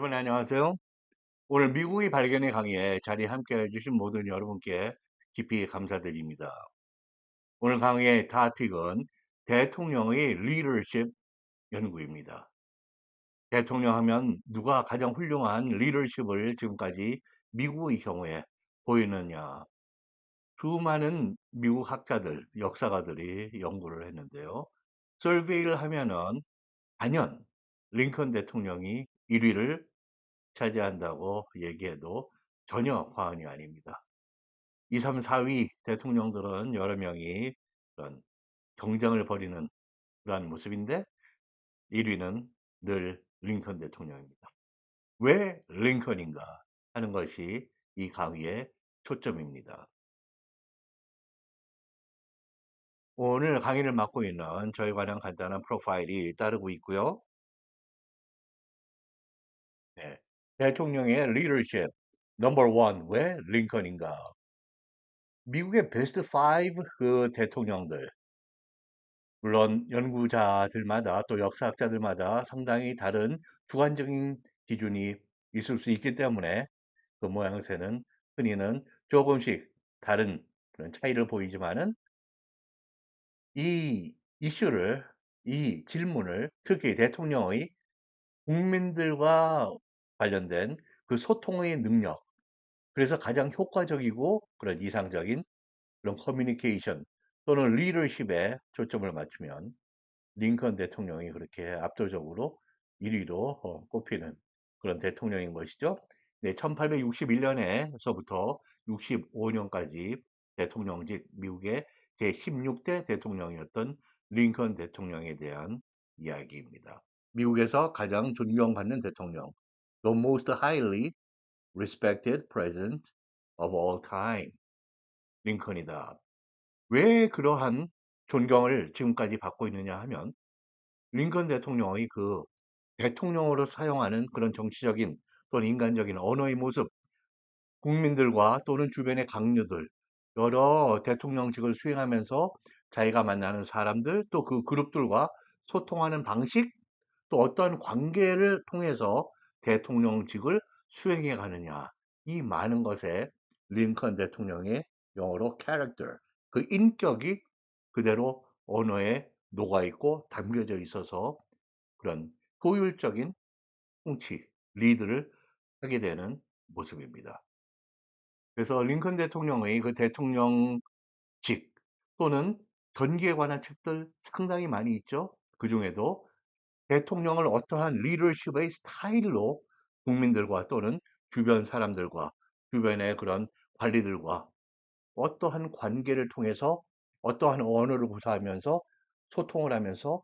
여러분 안녕하세요. 오늘 미국이 발견의 강의에 자리 함께 해주신 모든 여러분께 깊이 감사드립니다. 오늘 강의의 토픽은 대통령의 리더십 연구입니다. 대통령 하면 누가 가장 훌륭한 리더십을 지금까지 미국의 경우에 보이느냐. 수많은 미국 학자들, 역사가들이 연구를 했는데요. 설베이를 하면은 단연 링컨 대통령이 1위를 차지한다고 얘기해도 전혀 과언이 아닙니다. 2, 3, 4위 대통령들은 여러 명이 그런 경쟁을 벌이는 그러한 모습인데 1위는 늘 링컨 대통령입니다. 왜 링컨인가 하는 것이 이 강의의 초점입니다. 오늘 강의를 맡고 있는 저에 관한 간단한 프로파일이 따르고 있고요. 네. 대통령의 리더십 넘버 원, 왜 링컨인가? 미국의 베스트 5 그 대통령들, 물론 연구자들마다 또 역사학자들마다 상당히 다른 주관적인 기준이 있을 수 있기 때문에 그 모양새는 흔히는 조금씩 다른 그런 차이를 보이지만은 이 이슈를, 이 질문을 특히 대통령의 국민들과 관련된 그 소통의 능력, 그래서 가장 효과적이고 그런 이상적인 그런 커뮤니케이션 또는 리더십에 초점을 맞추면 링컨 대통령이 그렇게 압도적으로 1위로 꼽히는 그런 대통령인 것이죠. 네, 1861년에서부터 65년까지 대통령직 미국의 제16대 대통령이었던 링컨 대통령에 대한 이야기입니다. 미국에서 가장 존경받는 대통령, the most highly respected president of all time, 링컨이다. 왜 그러한 존경을 지금까지 받고 있느냐 하면 링컨 대통령의 그 대통령으로 사용하는 그런 정치적인 또는 인간적인 언어의 모습, 국민들과 또는 주변의 강요들, 여러 대통령직을 수행하면서 자기가 만나는 사람들, 또 그 그룹들과 소통하는 방식, 또 어떤 관계를 통해서 대통령직을 수행해 가느냐. 이 많은 것에 링컨 대통령의 영어로 character, 그 인격이 그대로 언어에 녹아 있고 담겨져 있어서 그런 효율적인 통치, 리드를 하게 되는 모습입니다. 그래서 링컨 대통령의 그 대통령직 또는 전기에 관한 책들 상당히 많이 있죠. 그 중에도 대통령을 어떠한 리더십의 스타일로 국민들과 또는 주변 사람들과 주변의 그런 관리들과 어떠한 관계를 통해서 어떠한 언어를 구사하면서 소통을 하면서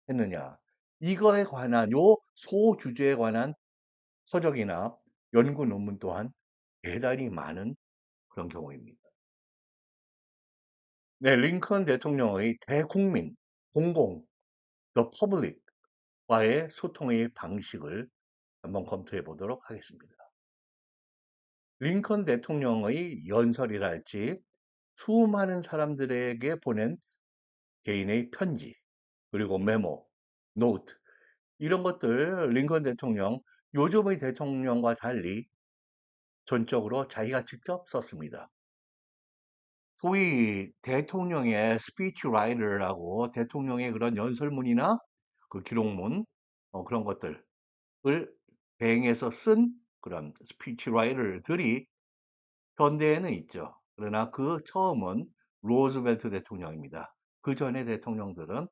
했느냐. 이거에 관한 요 소주제에 관한 서적이나 연구 논문 또한 대단히 많은 그런 경우입니다. 네, 링컨 대통령의 대국민, 공공, the public과의 소통의 방식을 한번 검토해 보도록 하겠습니다. 링컨 대통령의 연설이랄지 수많은 사람들에게 보낸 개인의 편지, 그리고 메모, 노트, 이런 것들 링컨 대통령, 요즘의 대통령과 달리 전적으로 자기가 직접 썼습니다. 소위 대통령의 스피치 라이터라고 대통령의 그런 연설문이나 그 기록문 그런 것들을 대행해서 쓴 그런 스피치 라이터들이 현대에는 있죠. 그러나 그 처음은 로즈벨트 대통령입니다. 그 전의 대통령들은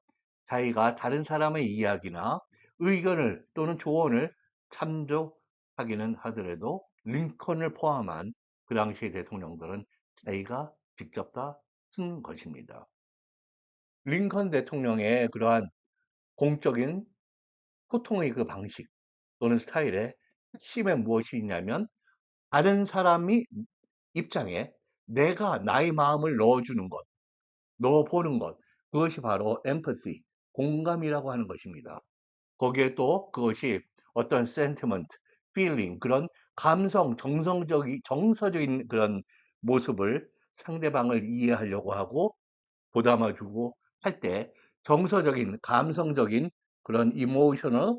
자기가 다른 사람의 이야기나 의견을 또는 조언을 참조하기는 하더라도 링컨을 포함한 그 당시의 대통령들은 자기가 직접 다 쓴 것입니다. 링컨 대통령의 그러한 공적인 소통의 그 방식 또는 스타일의 핵심에 무엇이 있냐면 다른 사람이 입장에 내가 나의 마음을 넣어주는 것, 넣어보는 것, 그것이 바로 empathy, 공감이라고 하는 것입니다. 거기에 또 그것이 어떤 sentiment, feeling, 그런 감성, 정서적인 그런 모습을 상대방을 이해하려고 하고 보담아주고 할 때 정서적인, 감성적인 그런 emotional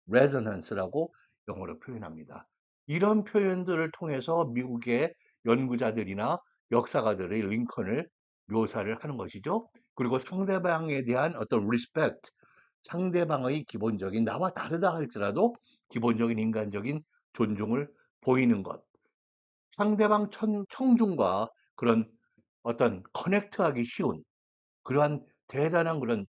resonance라고 영어로 표현합니다. 이런 표현들을 통해서 미국의 연구자들이나 역사가들이 링컨을 묘사를 하는 것이죠. 그리고 상대방에 대한 어떤 respect, 상대방의 기본적인 나와 다르다 할지라도 기본적인 인간적인 존중을 보이는 것. 상대방 청중과 그런 어떤 커넥트하기 쉬운 그러한 대단한 그런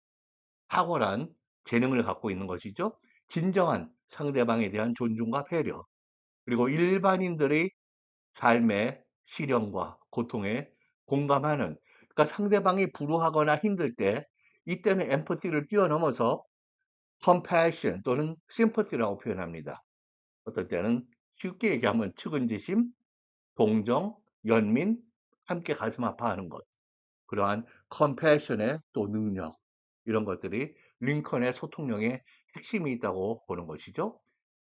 탁월한 재능을 갖고 있는 것이죠. 진정한 상대방에 대한 존중과 배려, 그리고 일반인들의 삶의 시련과 고통에 공감하는, 그러니까 상대방이 불우하거나 힘들 때 이때는 엠퍼시를 뛰어넘어서 compassion 또는 sympathy라고 표현합니다. 어떨 때는 쉽게 얘기하면 측은지심, 동정, 연민, 함께 가슴 아파하는 것. 그러한 컴패션의 또 능력, 이런 것들이 링컨의 소통력의 핵심이 있다고 보는 것이죠.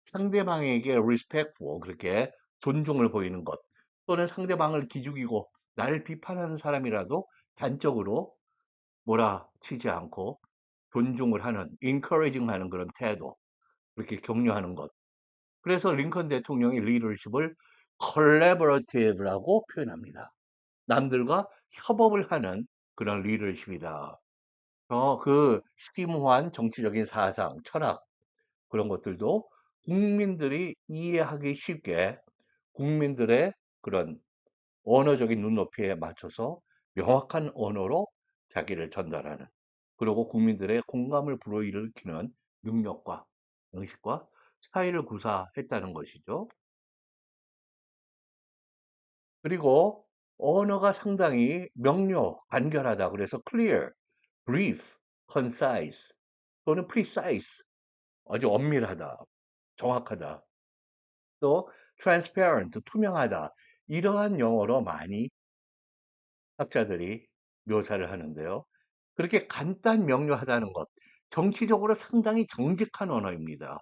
상대방에게 respectful, 그렇게 존중을 보이는 것, 또는 상대방을 기죽이고 나를 비판하는 사람이라도 단적으로 몰아치지 않고 존중을 하는, encouraging 하는 그런 태도, 그렇게 격려하는 것. 그래서 링컨 대통령이 리더십을 collaborative라고 표현합니다. 남들과 협업을 하는 그런 리더십이다. 그 심오한 정치적인 사상, 철학, 그런 것들도 국민들이 이해하기 쉽게 국민들의 그런 언어적인 눈높이에 맞춰서 명확한 언어로 자기를 전달하는, 그리고 국민들의 공감을 불어일으키는 능력과 방식과 스타일을 구사했다는 것이죠. 그리고 언어가 상당히 명료, 간결하다. 그래서 clear, brief, concise 또는 precise, 아주 엄밀하다, 정확하다. 또 transparent, 투명하다. 이러한 영어로 많이 학자들이 묘사를 하는데요. 그렇게 간단 명료하다는 것, 정치적으로 상당히 정직한 언어입니다.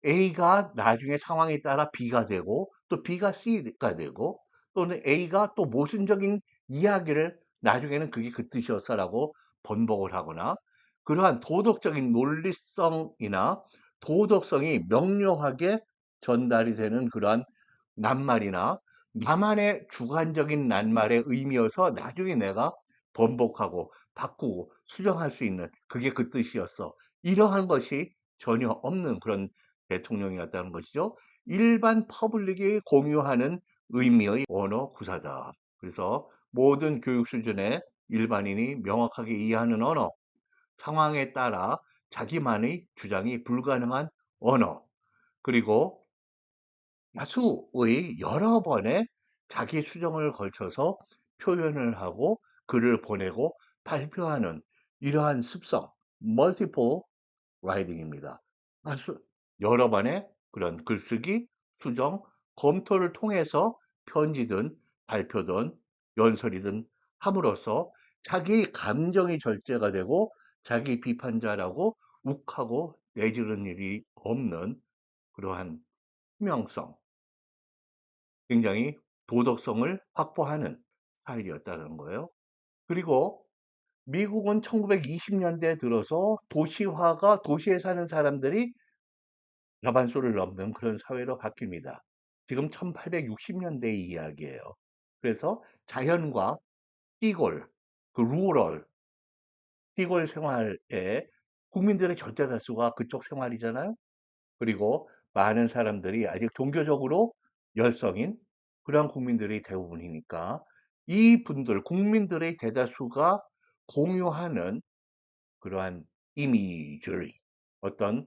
A가 나중에 상황에 따라 B가 되고 또 B가 C가 되고 또는 A가 또 모순적인 이야기를 나중에는 그게 그 뜻이었어라고 번복을 하거나, 그러한 도덕적인 논리성이나 도덕성이 명료하게 전달이 되는 그러한 낱말이나 나만의 주관적인 낱말의 의미여서 나중에 내가 번복하고 바꾸고 수정할 수 있는, 그게 그 뜻이었어, 이러한 것이 전혀 없는 그런 대통령이었다는 것이죠. 일반 퍼블릭이 공유하는 의미의 언어 구사다. 그래서 모든 교육 수준의 일반인이 명확하게 이해하는 언어, 상황에 따라 자기만의 주장이 불가능한 언어, 그리고 야수의 여러 번의 자기 수정을 걸쳐서 표현을 하고 글을 보내고 발표하는 이러한 습성, multiple writing입니다. 아주 여러 번의 그런 글쓰기, 수정, 검토를 통해서 편지든 발표든 연설이든 함으로써 자기 감정이 절제가 되고 자기 비판자라고 욱하고 내지르는 일이 없는 그러한 투명성, 굉장히 도덕성을 확보하는 스타일이었다는 거예요. 그리고 미국은 1920년대 들어서 도시화가, 도시에 사는 사람들이 과반수를 넘는 그런 사회로 바뀝니다. 지금 1860년대 이야기예요. 그래서 자연과 시골, 그 루럴, 시골 생활에 국민들의 절대 다수가 그쪽 생활이잖아요. 그리고 많은 사람들이 아직 종교적으로 열성인 그러한 국민들이 대부분이니까 이 분들, 국민들의 대다수가 공유하는 그러한 이미지를, 어떤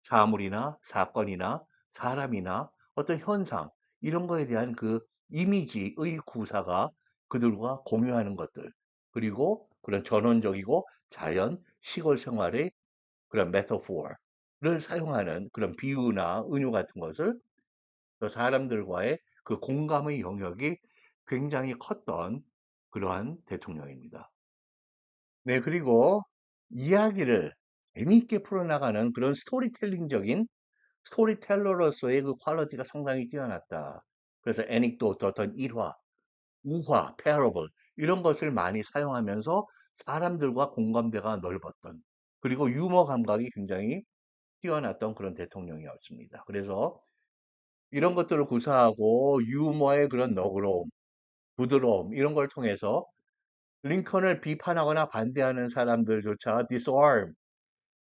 사물이나 사건이나 사람이나 어떤 현상, 이런 거에 대한 그 이미지의 구사가 그들과 공유하는 것들, 그리고 그런 전원적이고 자연 시골 생활의 그런 메타포를 사용하는 그런 비유나 은유 같은 것을, 또 사람들과의 그 공감의 영역이 굉장히 컸던 그러한 대통령입니다. 네, 그리고 이야기를 재미있게 풀어나가는 그런 스토리텔링적인 스토리텔러로서의 그 퀄리티가 상당히 뛰어났다. 그래서 애닉도트, 어떤 일화, 우화, 패러블, 이런 것을 많이 사용하면서 사람들과 공감대가 넓었던, 그리고 유머 감각이 굉장히 뛰어났던 그런 대통령이었습니다. 그래서 이런 것들을 구사하고 유머의 그런 너그러움, 부드러움 이런 걸 통해서 링컨을 비판하거나 반대하는 사람들조차 disarm,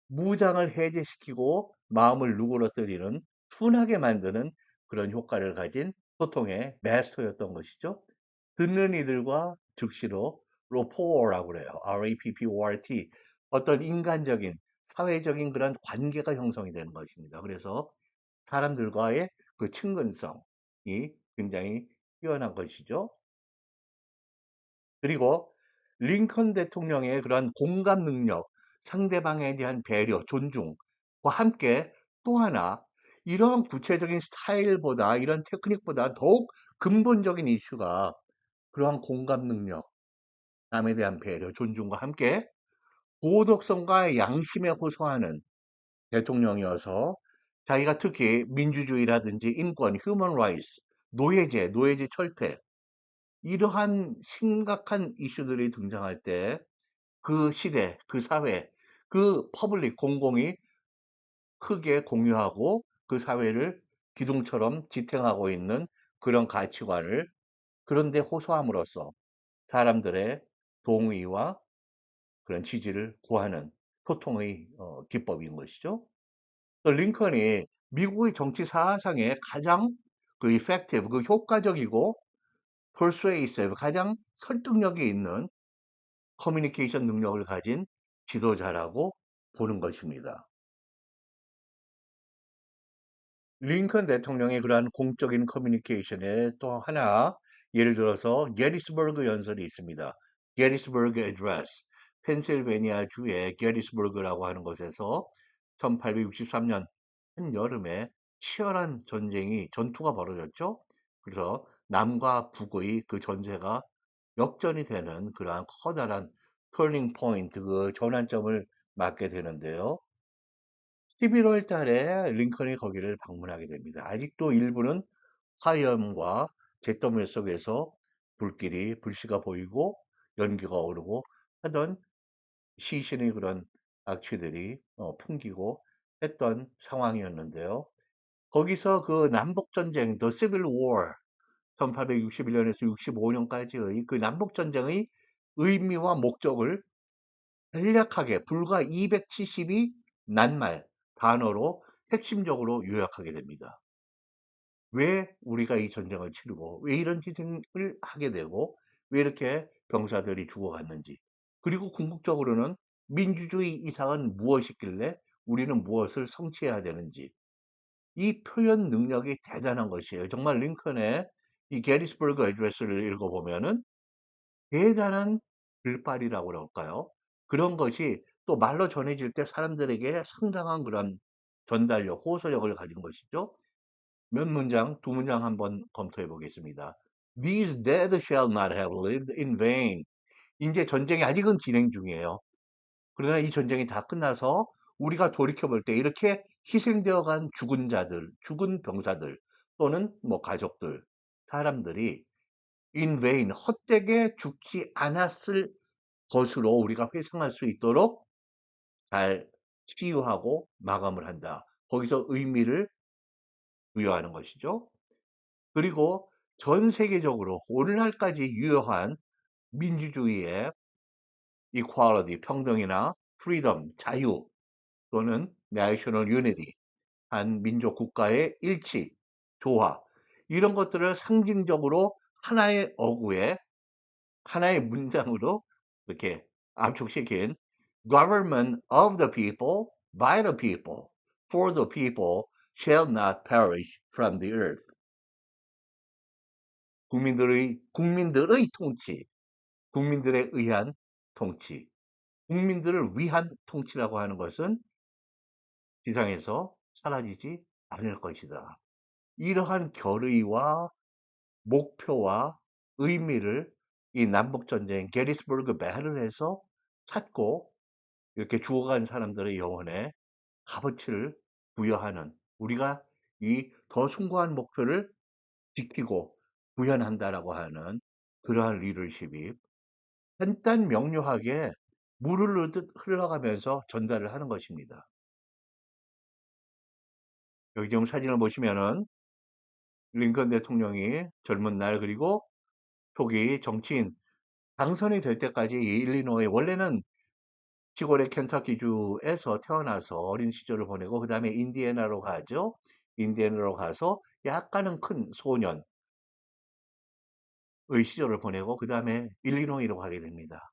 무장을 해제시키고 마음을 누그러뜨리는 순하게 만드는 그런 효과를 가진 소통의 마스터였던 것이죠. 듣는 이들과 즉시로 rapport 그래요. RAPPORT. 어떤 인간적인 사회적인 그런 관계가 형성이 되는 것입니다. 그래서 사람들과의 그 친근성이 굉장히 뛰어난 것이죠. 그리고 링컨 대통령의 그러한 공감 능력, 상대방에 대한 배려, 존중과 함께 또 하나 이런 구체적인 스타일보다 이런 테크닉보다 더욱 근본적인 이슈가 그러한 공감 능력, 남에 대한 배려, 존중과 함께 도덕성과 양심에 호소하는 대통령이어서 자기가 특히 민주주의라든지 인권, 휴먼 라이츠, 노예제 철폐 이러한 심각한 이슈들이 등장할 때 그 시대, 그 사회, 그 퍼블릭 공공이 크게 공유하고 그 사회를 기둥처럼 지탱하고 있는 그런 가치관을 그런데 호소함으로써 사람들의 동의와 그런 지지를 구하는 소통의 기법인 것이죠. 또 링컨이 미국의 정치 사상에 가장 그 effective, 그 효과적이고 persuasive, 가장 설득력이 있는 커뮤니케이션 능력을 가진 지도자라고 보는 것입니다. 링컨 대통령의 그러한 공적인 커뮤니케이션에 또 하나 예를 들어서 게리스버그 연설이 있습니다. 게리스버그 애드레스, 펜실베니아 주의 게리스버그라고 하는 곳에서 1863년 한여름에 치열한 전투가 벌어졌죠. 그래서 남과 북의 그 전세가 역전이 되는 그러한 커다란 터닝 포인트, 그 전환점을 맞게 되는데요. 11월 달에 링컨이 거기를 방문하게 됩니다. 아직도 일부는 화염과 잿더미 속에서 불씨가 보이고 연기가 오르고 하던 시신의 그런 악취들이 풍기고 했던 상황이었는데요. 거기서 그 남북전쟁, The Civil War, 1861년에서 65년까지의 그 남북전쟁의 의미와 목적을 간략하게 불과 272 낱말 단어로 핵심적으로 요약하게 됩니다. 왜 우리가 이 전쟁을 치르고 왜 이런 희생을 하게 되고 왜 이렇게 병사들이 죽어갔는지, 그리고 궁극적으로는 민주주의 이상은 무엇이길래 우리는 무엇을 성취해야 되는지, 이 표현 능력이 대단한 것이에요. 정말 링컨의 이 게리스버그 애드레스를 읽어보면은 대단한 글발이라고 그럴까요? 그런 것이 또 말로 전해질 때 사람들에게 상당한 그런 전달력, 호소력을 가진 것이죠. 몇 문장, 두 문장 한번 검토해 보겠습니다. These dead shall not have lived in vain. 이제 전쟁이 아직은 진행 중이에요. 그러나 이 전쟁이 다 끝나서 우리가 돌이켜 볼 때 이렇게 희생되어 간 죽은 자들, 죽은 병사들 또는 뭐 가족들, 사람들이 in vain, 헛되게 죽지 않았을 것으로 우리가 회상할 수 있도록 잘 치유하고 마감을 한다. 거기서 의미를 부여하는 것이죠. 그리고 전 세계적으로 오늘날까지 유효한 민주주의의 equality, 평등이나 freedom, 자유 또는 national unity, 한 민족 국가의 일치, 조화 이런 것들을 상징적으로 하나의 어구에 하나의 문장으로 이렇게 압축시킨 government of the people, by the people, for the people shall not perish from the earth. 국민들의 통치, 국민들에 의한 통치, 국민들을 위한 통치라고 하는 것은 지상에서 사라지지 않을 것이다. 이러한 결의와 목표와 의미를 이 남북전쟁 게리스버그 배틀에서 찾고 이렇게 죽어간 사람들의 영혼에 값어치를 부여하는, 우리가 이 더 숭고한 목표를 지키고 구현한다라고 하는 그러한 리더십이 간단 명료하게 물을 흐르듯 흘러가면서 전달을 하는 것입니다. 여기 지금 사진을 보시면은 링컨 대통령이 젊은 날 그리고 초기 정치인 당선이 될 때까지 이 일리노이 원래는 시골의 켄터키주에서 태어나서 어린 시절을 보내고 그다음에 인디애나로 가죠. 인디애나로 가서 약간은 큰 소년의 시절을 보내고 그다음에 일리노이로 가게 됩니다.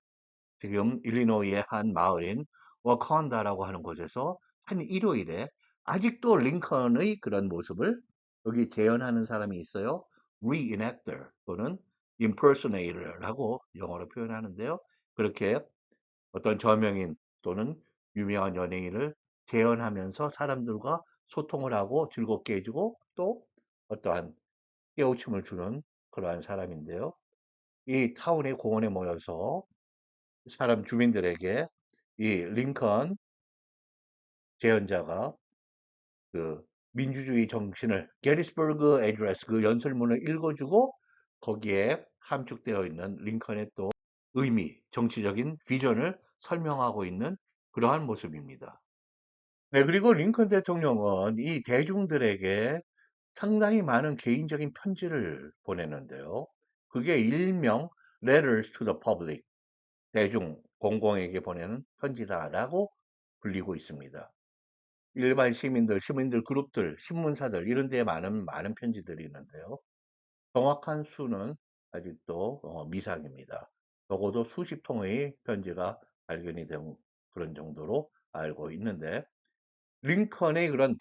지금 일리노이의 한 마을인 워컨다라고 하는 곳에서 한 일요일에 아직도 링컨의 그런 모습을 여기 재현하는 사람이 있어요. reenactor 또는 impersonator라고 영어로 표현하는데요. 그렇게 어떤 저명인 또는 유명한 연예인을 재현하면서 사람들과 소통을 하고 즐겁게 해주고 또 어떠한 깨우침을 주는 그러한 사람인데요. 이 타운의 공원에 모여서 사람 주민들에게 이 링컨 재현자가 그 민주주의 정신을 게리스버그 애드레스 그 연설문을 읽어주고 거기에 함축되어 있는 링컨의 또 의미, 정치적인 비전을 설명하고 있는 그러한 모습입니다. 네, 그리고 링컨 대통령은 이 대중들에게 상당히 많은 개인적인 편지를 보내는데요. 그게 일명 Letters to the Public, 대중, 공공에게 보내는 편지다라고 불리고 있습니다. 일반 시민들 그룹들, 신문사들 이런 데에 많은 편지들이 있는데요. 정확한 수는 아직도 미상입니다. 적어도 수십 통의 편지가 발견이 된 그런 정도로 알고 있는데 링컨의 그런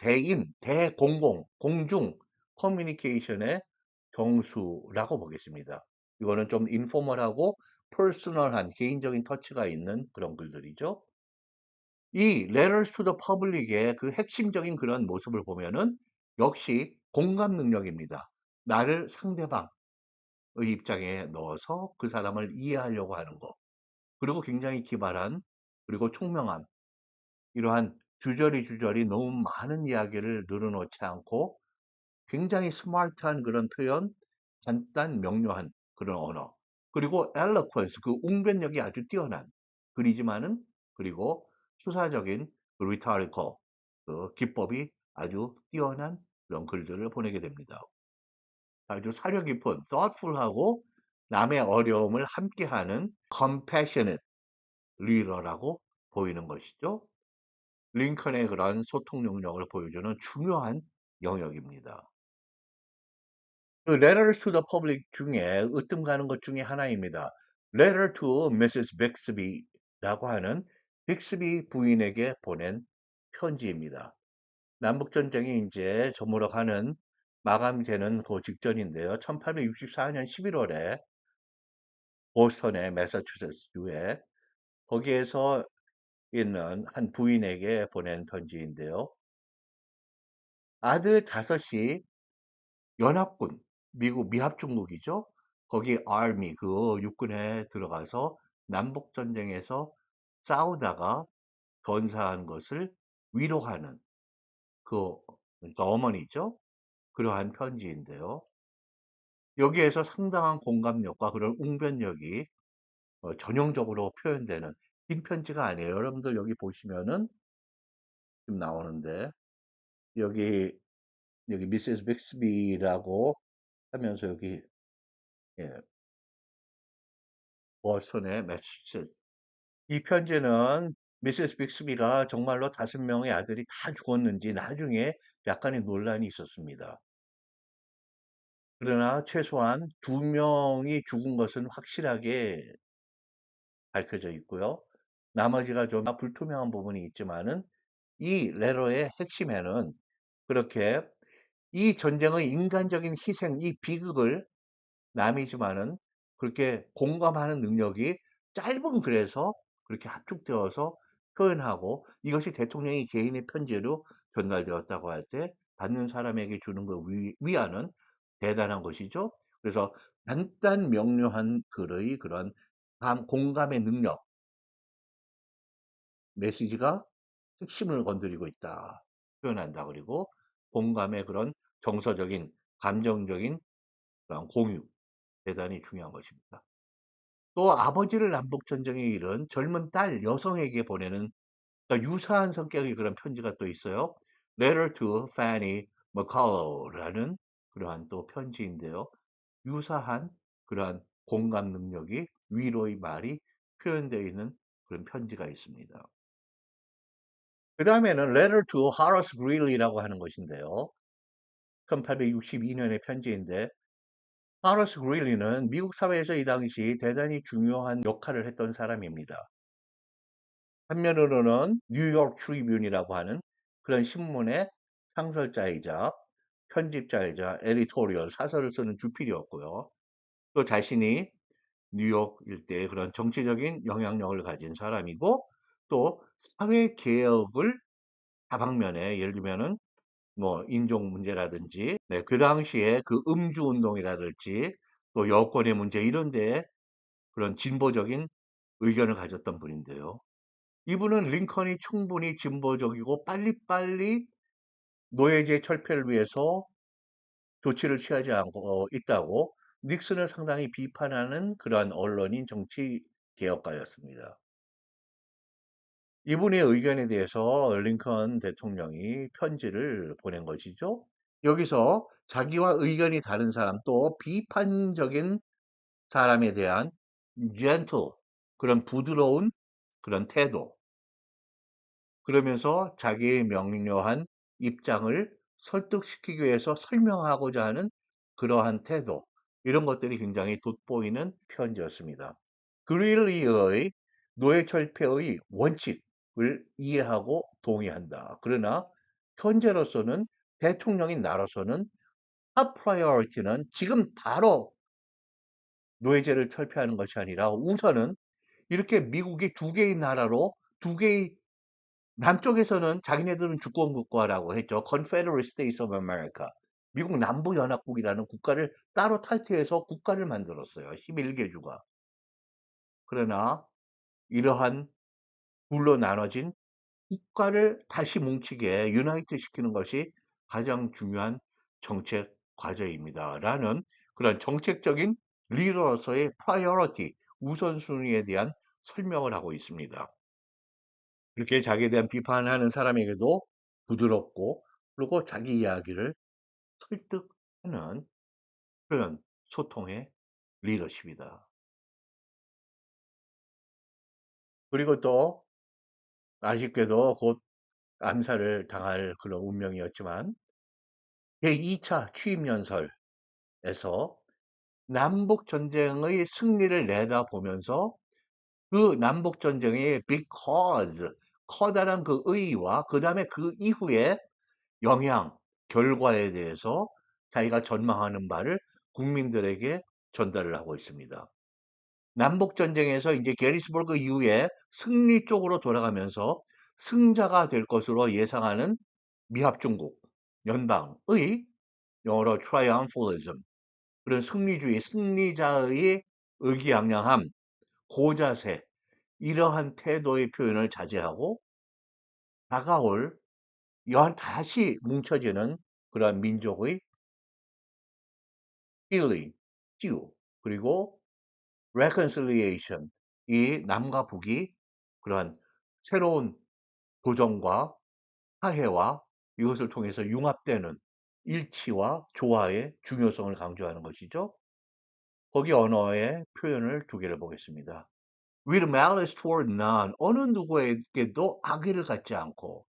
대공공, 공중 커뮤니케이션의 정수라고 보겠습니다. 이거는 좀 인포멀하고 퍼스널한 개인적인 터치가 있는 그런 글들이죠. 이 Letters to the Public의 그 핵심적인 그런 모습을 보면은 역시 공감 능력입니다. 나를 상대방의 입장에 넣어서 그 사람을 이해하려고 하는 거. 그리고 굉장히 기발한 그리고 총명한 이러한 주저리 너무 많은 이야기를 늘어놓지 않고 굉장히 스마트한 그런 표현, 간단 명료한 그런 언어. 그리고 eloquence 그 웅변력이 아주 뛰어난 글이지만은 그리고 수사적인 rhetorical 그 기법이 아주 뛰어난 그런 글들을 보내게 됩니다. 아주 사려 깊은 thoughtful하고 남의 어려움을 함께하는 compassionate leader라고 보이는 것이죠. 링컨의 그런 소통 능력을 보여주는 중요한 영역입니다. 그 Letters to the Public 중에 으뜸 가는 것 중에 하나입니다. Letter to Mrs. Bixby라고 하는 빅스비 부인에게 보낸 편지입니다. 남북전쟁이 이제 저물어가는 마감되는 그 직전인데요. 1864년 11월에 보스턴의 매사추세츠주에 거기에서 있는 한 부인에게 보낸 편지인데요. 아들 다섯이 연합군, 미국 미합중국이죠. 거기 army 그 육군에 들어가서 남북 전쟁에서 싸우다가 전사한 것을 위로하는 그 그러니까 어머니죠. 그러한 편지인데요. 여기에서 상당한 공감력과 그런 웅변력이 전형적으로 표현되는 긴 편지가 아니에요. 여러분들 여기 보시면은 좀 나오는데 여기 미세스 빅스비라고 하면서 여기 예, 버스턴의 매사추세츠 이 편지는 미세스 빅스비가 정말로 5명의 아들이 다 죽었는지 나중에 약간의 논란이 있었습니다. 그러나 최소한 2명이 죽은 것은 확실하게 밝혀져 있고요. 나머지가 좀 불투명한 부분이 있지만은 이 레러의 핵심에는 그렇게 이 전쟁의 인간적인 희생, 이 비극을 남이지만은 그렇게 공감하는 능력이 짧은 글에서 그렇게 압축되어서 표현하고 이것이 대통령이 개인의 편지로 전달되었다고 할 때 받는 사람에게 주는 그 위안은 대단한 것이죠. 그래서 간단 명료한 글의 그런 공감의 능력, 메시지가 핵심을 건드리고 있다. 표현한다. 그리고 공감의 그런 정서적인, 감정적인 그런 공유, 대단히 중요한 것입니다. 또 아버지를 남북전쟁에 이른 젊은 딸 여성에게 보내는 그러니까 유사한 성격의 그런 편지가 또 있어요. Letter to Fanny McCullough라는 그러한 또 편지인데요. 유사한 그러한 공감 능력이 위로의 말이 표현되어 있는 그런 편지가 있습니다. 그 다음에는 Letter to Horace Greeley라고 하는 것인데요. 1862년의 편지인데 하러스 그릴리는 미국 사회에서 이 당시 대단히 중요한 역할을 했던 사람입니다. 한면으로는 뉴욕 트리뷴이라고 하는 그런 신문의 창설자이자 편집자이자 에디토리얼 사설을 쓰는 주필이었고요. 또 자신이 뉴욕 일대의 그런 정치적인 영향력을 가진 사람이고 또 사회 개혁을 다방면에 예를 들면은 뭐 인종 문제라든지 네, 그 당시에 그 음주 운동이라든지 또 여권의 문제 이런 데에 그런 진보적인 의견을 가졌던 분인데요. 이분은 링컨이 충분히 진보적이고 빨리빨리 노예제 철폐를 위해서 조치를 취하지 않고 있다고 닉슨을 상당히 비판하는 그러한 언론인 정치 개혁가였습니다. 이분의 의견에 대해서 링컨 대통령이 편지를 보낸 것이죠. 여기서 자기와 의견이 다른 사람 또 비판적인 사람에 대한 gentle 그런 부드러운 그런 태도 그러면서 자기의 명료한 입장을 설득시키기 위해서 설명하고자 하는 그러한 태도 이런 것들이 굉장히 돋보이는 편지였습니다. 그릴리의 노예철폐의 원칙을 이해하고 동의한다. 그러나 현재로서는 대통령인 나로서는 탑 프라이어리티는 지금 바로 노예제를 철폐하는 것이 아니라 우선은 이렇게 미국이 두 개의 나라로 두 개의 남쪽에서는 자기네들은 주권 국가라고 했죠. Confederate States of America. 미국 남부연합국이라는 국가를 따로 탈퇴해서 국가를 만들었어요. 11개 주가. 그러나 이러한 둘로 나눠진 국가를 다시 뭉치게 유나이트 시키는 것이 가장 중요한 정책 과제입니다. 라는 그런 정책적인 리더로서의 프라이어리티, 우선순위에 대한 설명을 하고 있습니다. 이렇게 자기에 대한 비판하는 사람에게도 부드럽고 그리고 자기 이야기를 설득하는 그런 소통의 리더십이다. 그리고 또 아쉽게도 곧 암살을 당할 그런 운명이었지만 제2차 취임연설에서 남북전쟁의 승리를 내다보면서 그 남북전쟁의 because 커다란 그 의의와 그 다음에 그 이후에 영향, 결과에 대해서 자기가 전망하는 바를 국민들에게 전달을 하고 있습니다. 남북전쟁에서 이제 게리스버그 이후에 승리 쪽으로 돌아가면서 승자가 될 것으로 예상하는 미합중국, 연방의 영어로 triumphalism, 그런 승리주의, 승리자의 의기양양함, 고자세, 이러한 태도의 표현을 자제하고 다가올 다시 뭉쳐지는 그러한 민족의 healing, 치유, 그리고 reconciliation, 이 남과 북이 그러한 새로운 도전과 화해와 이것을 통해서 융합되는 일치와 조화의 중요성을 강조하는 것이죠. 거기 언어의 표현을 두 개를 보겠습니다. With malice toward none, 어느 누구에게도 악의를 갖지 않고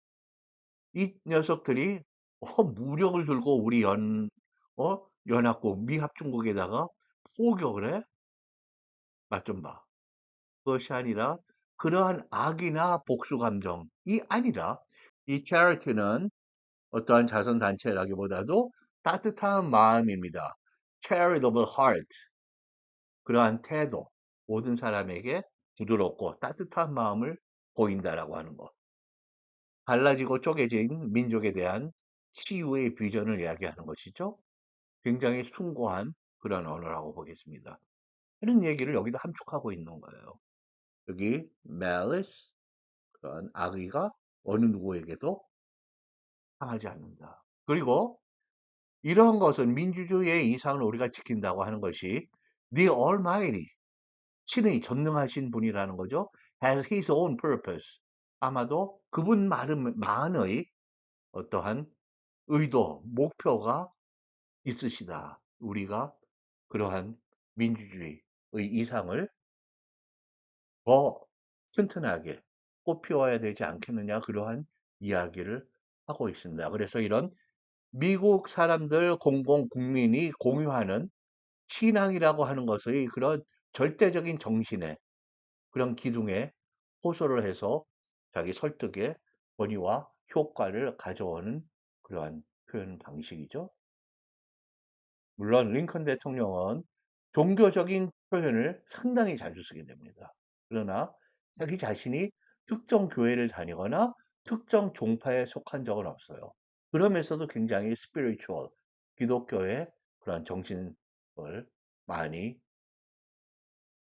이 녀석들이 무력을 들고 우리 연합국 미합중국에다가 포격을 해? 맛 좀 봐. 그것이 아니라 그러한 악이나 복수 감정이 아니라 이 charity는 어떠한 자선 단체라기보다도 따뜻한 마음입니다. charitable heart. 그러한 태도. 모든 사람에게 부드럽고 따뜻한 마음을 보인다라고 하는 것. 갈라지고 쪼개진 민족에 대한 치유의 비전을 이야기하는 것이죠. 굉장히 숭고한 그런 언어라고 보겠습니다. 이런 얘기를 여기다 함축하고 있는 거예요. 여기 malice, 그런 악의가 어느 누구에게도 상하지 않는다. 그리고 이러한 것은 민주주의의 이상을 우리가 지킨다고 하는 것이 The Almighty, 신의 전능하신 분이라는 거죠. Has His own purpose. 아마도 그분만의 어떠한 의도, 목표가 있으시다. 우리가 그러한 민주주의의 이상을 더 튼튼하게 꽃피워야 되지 않겠느냐 그러한 이야기를 하고 있습니다. 그래서 이런 미국 사람들 공공 국민이 공유하는 신앙이라고 하는 것의 그런 절대적인 정신에 그런 기둥에 호소를 해서 자기 설득의 권위와 효과를 가져오는 그러한 표현 방식이죠. 물론 링컨 대통령은 종교적인 표현을 상당히 자주 쓰게 됩니다. 그러나 자기 자신이 특정 교회를 다니거나 특정 종파에 속한 적은 없어요. 그러면서도 굉장히 스피리추얼, 기독교의 그런 정신을 많이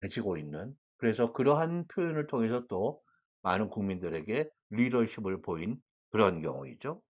가지고 있는, 그래서 그러한 표현을 통해서 또 많은 국민들에게 리더십을 보인 그런 경우이죠.